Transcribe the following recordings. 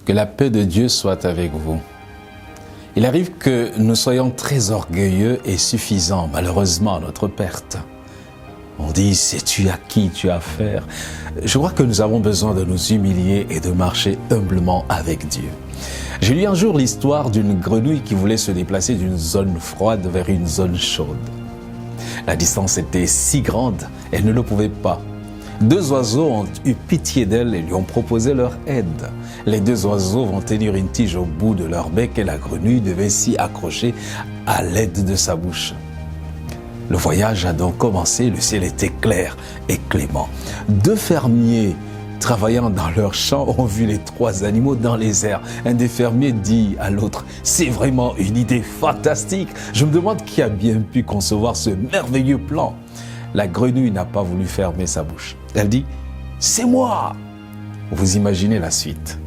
Que la paix de Dieu soit avec vous. Il arrive que nous soyons très orgueilleux et suffisants, malheureusement, à notre perte. On dit, sais-tu à qui tu as affaire? Je crois que nous avons besoin de nous humilier et de marcher humblement avec Dieu. J'ai lu un jour l'histoire d'une grenouille qui voulait se déplacer d'une zone froide vers une zone chaude. La distance était si grande, elle ne le pouvait pas. Deux oiseaux ont eu pitié d'elle et lui ont proposé leur aide. Les deux oiseaux vont tenir une tige au bout de leur bec et la grenouille devait s'y accrocher à l'aide de sa bouche. Le voyage a donc commencé, le ciel était clair et clément. Deux fermiers travaillant dans leur champ ont vu les trois animaux dans les airs. Un des fermiers dit à l'autre, « C'est vraiment une idée fantastique. Je me demande qui a bien pu concevoir ce merveilleux plan. » La grenouille n'a pas voulu fermer sa bouche. Elle dit, « C'est moi !» Vous imaginez la suite.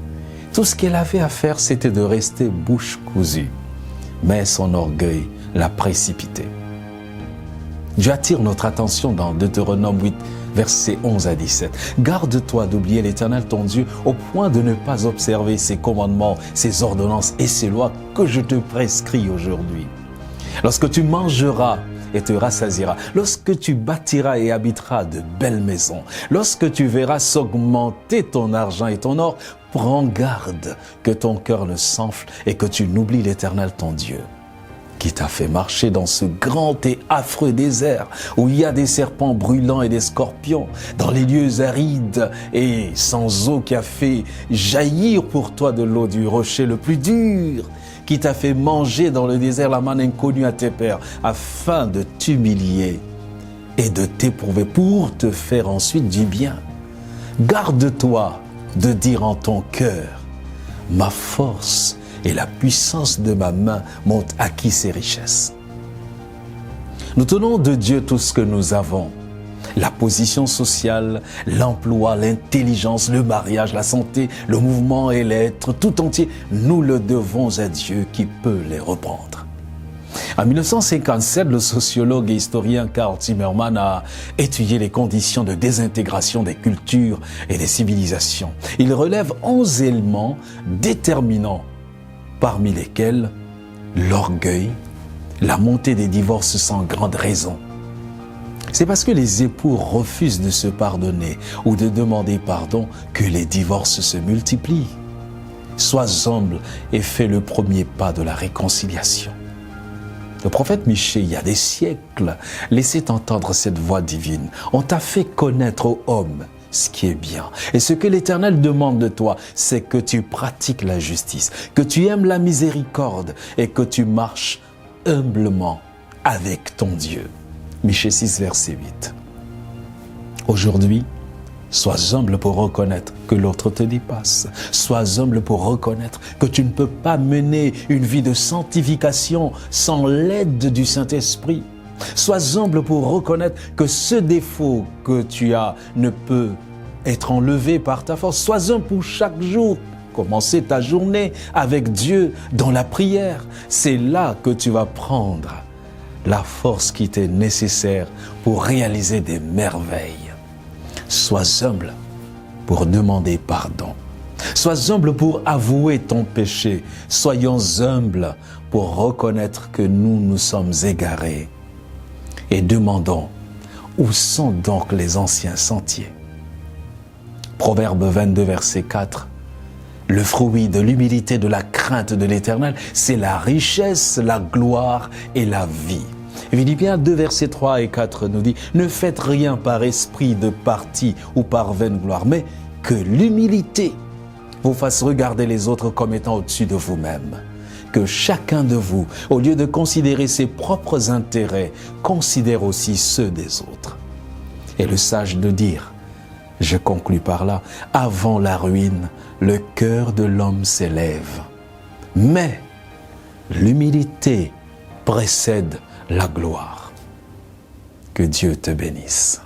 Tout ce qu'elle avait à faire, c'était de rester bouche cousue. Mais son orgueil l'a précipitée. Dieu attire notre attention dans Deutéronome 8, versets 11 à 17. « Garde-toi d'oublier l'Éternel ton Dieu au point de ne pas observer ses commandements, ses ordonnances et ses lois que je te prescris aujourd'hui. Lorsque tu mangeras et te rassasieras, lorsque tu bâtiras et habiteras de belles maisons, lorsque tu verras s'augmenter ton argent et ton or, prends garde que ton cœur ne s'enfle et que tu n'oublies l'Éternel ton Dieu, qui t'a fait marcher dans ce grand et affreux désert où il y a des serpents brûlants et des scorpions, dans les lieux arides et sans eau, qui a fait jaillir pour toi de l'eau du rocher le plus dur, qui t'a fait manger dans le désert la manne inconnue à tes pères, afin de t'humilier et de t'éprouver pour te faire ensuite du bien. Garde-toi de dire en ton cœur, ma force et la puissance de ma main m'ont acquis ces richesses. Nous tenons de Dieu tout ce que nous avons. La position sociale, l'emploi, l'intelligence, le mariage, la santé, le mouvement et l'être tout entier, nous le devons à Dieu qui peut les reprendre. En 1957, le sociologue et historien Karl Zimmermann a étudié les conditions de désintégration des cultures et des civilisations. Il relève 11 éléments déterminants, parmi lesquels l'orgueil, la montée des divorces sans grande raison. C'est parce que les époux refusent de se pardonner ou de demander pardon que les divorces se multiplient. Sois humble et fais le premier pas de la réconciliation. Le prophète Michée, il y a des siècles, laissait entendre cette voix divine. On t'a fait connaître, ô homme, ce qui est bien. Et ce que l'Éternel demande de toi, c'est que tu pratiques la justice, que tu aimes la miséricorde et que tu marches humblement avec ton Dieu. Michée 6, verset 8. Aujourd'hui, sois humble pour reconnaître que l'autre te dépasse. Sois humble pour reconnaître que tu ne peux pas mener une vie de sanctification sans l'aide du Saint-Esprit. Sois humble pour reconnaître que ce défaut que tu as ne peut être enlevé par ta force. Sois humble pour chaque jour commencer ta journée avec Dieu dans la prière. C'est là que tu vas prendre la force qui t'est nécessaire pour réaliser des merveilles. Sois humble pour demander pardon. Sois humble pour avouer ton péché. Soyons humbles pour reconnaître que nous sommes égarés. Et demandons, où sont donc les anciens sentiers? Proverbe 22, verset 4. Le fruit de l'humilité, de la crainte de l'Éternel, c'est la richesse, la gloire et la vie. Philippiens 2, versets 3 et 4 nous dit, ne faites rien par esprit de parti ou par vaine gloire, mais que l'humilité vous fasse regarder les autres comme étant au-dessus de vous-même. Que chacun de vous, au lieu de considérer ses propres intérêts, considère aussi ceux des autres. Et le sage de dire, je conclus par là, avant la ruine, le cœur de l'homme s'élève. Mais l'humilité précède la gloire. Que Dieu te bénisse.